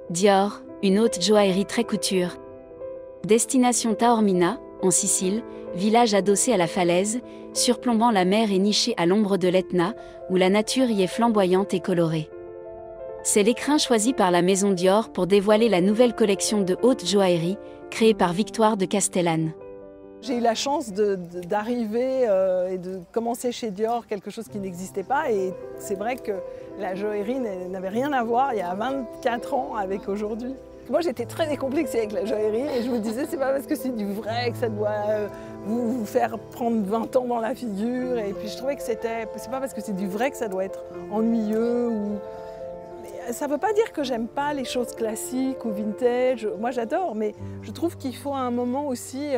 Dior, une haute joaillerie très couture. Destination Taormina, en Sicile, village adossé à la falaise, surplombant la mer et niché à l'ombre de l'Etna, où la nature y est flamboyante et colorée. C'est l'écrin choisi par la maison Dior pour dévoiler la nouvelle collection de haute joaillerie, créée par Victoire de Castellane. J'ai eu la chance d'arriver et de commencer chez Dior, quelque chose qui n'existait pas. Et c'est vrai que la joaillerie n'avait rien à voir il y a 24 ans avec aujourd'hui. Moi, j'étais très décomplexée avec la joaillerie et je me disais, c'est pas parce que c'est du vrai que ça doit vous faire prendre 20 ans dans la figure. Et puis je trouvais que c'est pas parce que c'est du vrai que ça doit être ennuyeux. Ça ne veut pas dire que j'aime pas les choses classiques ou vintage. Moi, j'adore, mais je trouve qu'il faut à un moment aussi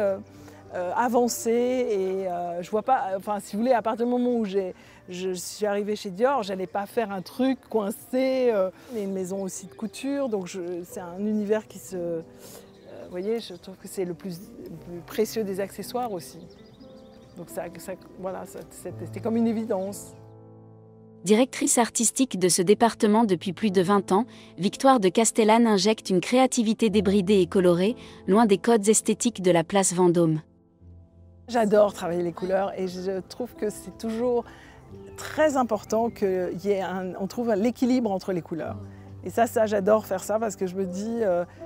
avancer. Et je vois pas, enfin, si vous voulez, à partir du moment où je suis arrivée chez Dior, j'allais pas faire un truc coincé. Il y a une maison aussi de couture, donc c'est un univers qui se... vous voyez, je trouve que c'est le plus précieux des accessoires aussi. Donc voilà, c'était comme une évidence. Directrice artistique de ce département depuis plus de 20 ans, Victoire de Castellane injecte une créativité débridée et colorée, loin des codes esthétiques de la place Vendôme. J'adore travailler les couleurs et je trouve que c'est toujours très important qu'on trouve l'équilibre entre les couleurs. Et ça j'adore faire ça parce que je me dis,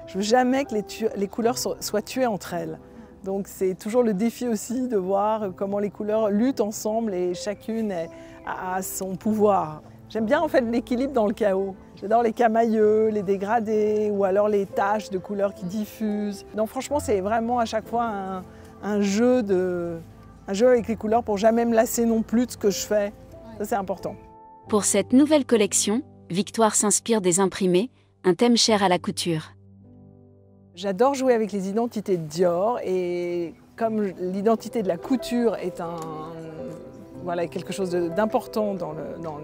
je veux jamais que les couleurs soient tuées entre elles. Donc c'est toujours le défi aussi de voir comment les couleurs luttent ensemble et chacune a son pouvoir. J'aime bien en fait l'équilibre dans le chaos. J'adore les camailleux, les dégradés ou alors les taches de couleurs qui diffusent. Donc franchement c'est vraiment à chaque fois un jeu avec les couleurs pour jamais me lasser non plus de ce que je fais. Ça c'est important. Pour cette nouvelle collection, Victoire s'inspire des imprimés, un thème cher à la couture. J'adore jouer avec les identités de Dior et comme l'identité de la couture est quelque chose d'important dans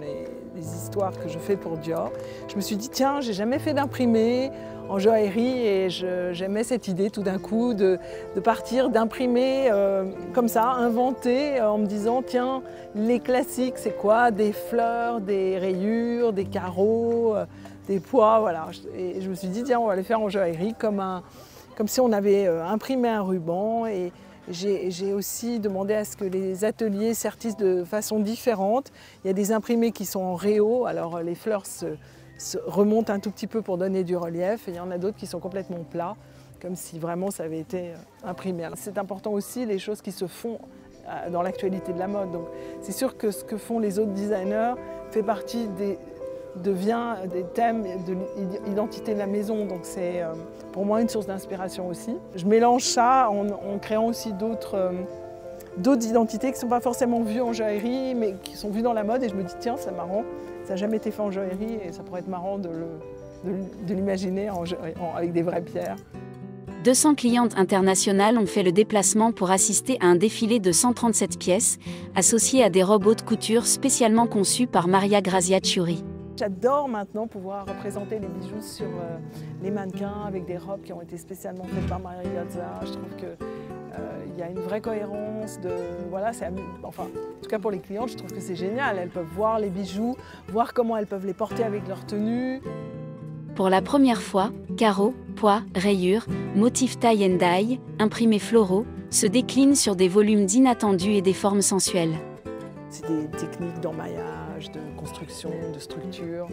les histoires que je fais pour Dior, je me suis dit tiens, j'ai jamais fait d'imprimé en joaillerie et j'aimais cette idée tout d'un coup de partir d'imprimer comme ça, inventer en me disant tiens, les classiques c'est quoi? Des fleurs, des rayures, des carreaux, des pois, voilà. Et je me suis dit tiens, on va les faire en joaillerie comme si on avait imprimé un ruban. Et j'ai aussi demandé à ce que les ateliers sertissent de façon différente. Il y a des imprimés qui sont en réau, alors les fleurs se remontent un tout petit peu pour donner du relief. Et il y en a d'autres qui sont complètement plats, comme si vraiment ça avait été imprimé. C'est important aussi les choses qui se font dans l'actualité de la mode. Donc c'est sûr que ce que font les autres designers fait partie devient des thèmes de l'identité de la maison, donc c'est pour moi une source d'inspiration aussi. Je mélange ça en créant aussi d'autres identités qui ne sont pas forcément vues en joaillerie, mais qui sont vues dans la mode et je me dis tiens c'est marrant, ça n'a jamais été fait en joaillerie et ça pourrait être marrant de l'imaginer avec des vraies pierres. 200 clientes internationales ont fait le déplacement pour assister à un défilé de 137 pièces, associées à des robes haute couture spécialement conçues par Maria Grazia Chiuri. J'adore maintenant pouvoir représenter les bijoux sur les mannequins avec des robes qui ont été spécialement faites par Maria Grazia. Je trouve qu'il y a une vraie cohérence. En tout cas pour les clientes, je trouve que c'est génial. Elles peuvent voir les bijoux, voir comment elles peuvent les porter avec leur tenue. Pour la première fois, carreaux, pois, rayures, motifs tie and dye, imprimés floraux, se déclinent sur des volumes inattendus et des formes sensuelles. C'est des techniques d'emmaillage, de construction, de structure,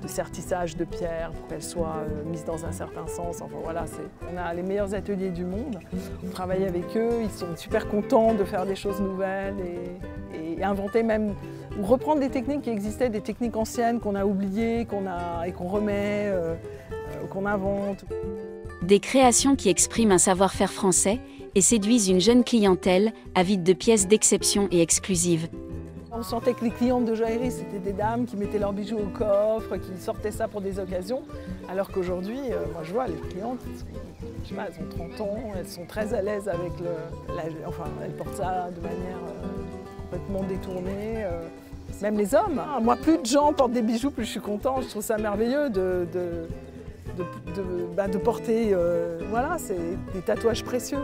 de sertissage de pierres pour qu'elles soient mises dans un certain sens. Enfin voilà, on a les meilleurs ateliers du monde. On travaille avec eux, ils sont super contents de faire des choses nouvelles et inventer même, ou reprendre des techniques qui existaient, des techniques anciennes qu'on a oubliées et qu'on remet, qu'on invente. Des créations qui expriment un savoir-faire français et séduisent une jeune clientèle avide de pièces d'exception et exclusives. On sentait que les clientes de joaillerie, c'était des dames qui mettaient leurs bijoux au coffre, qui sortaient ça pour des occasions, alors qu'aujourd'hui, moi je vois les clientes, elles ont 30 ans, elles sont très à l'aise avec elles portent ça de manière complètement détournée. Même les hommes, hein. Moi plus de gens portent des bijoux, plus je suis contente, je trouve ça merveilleux de porter, c'est des tatouages précieux.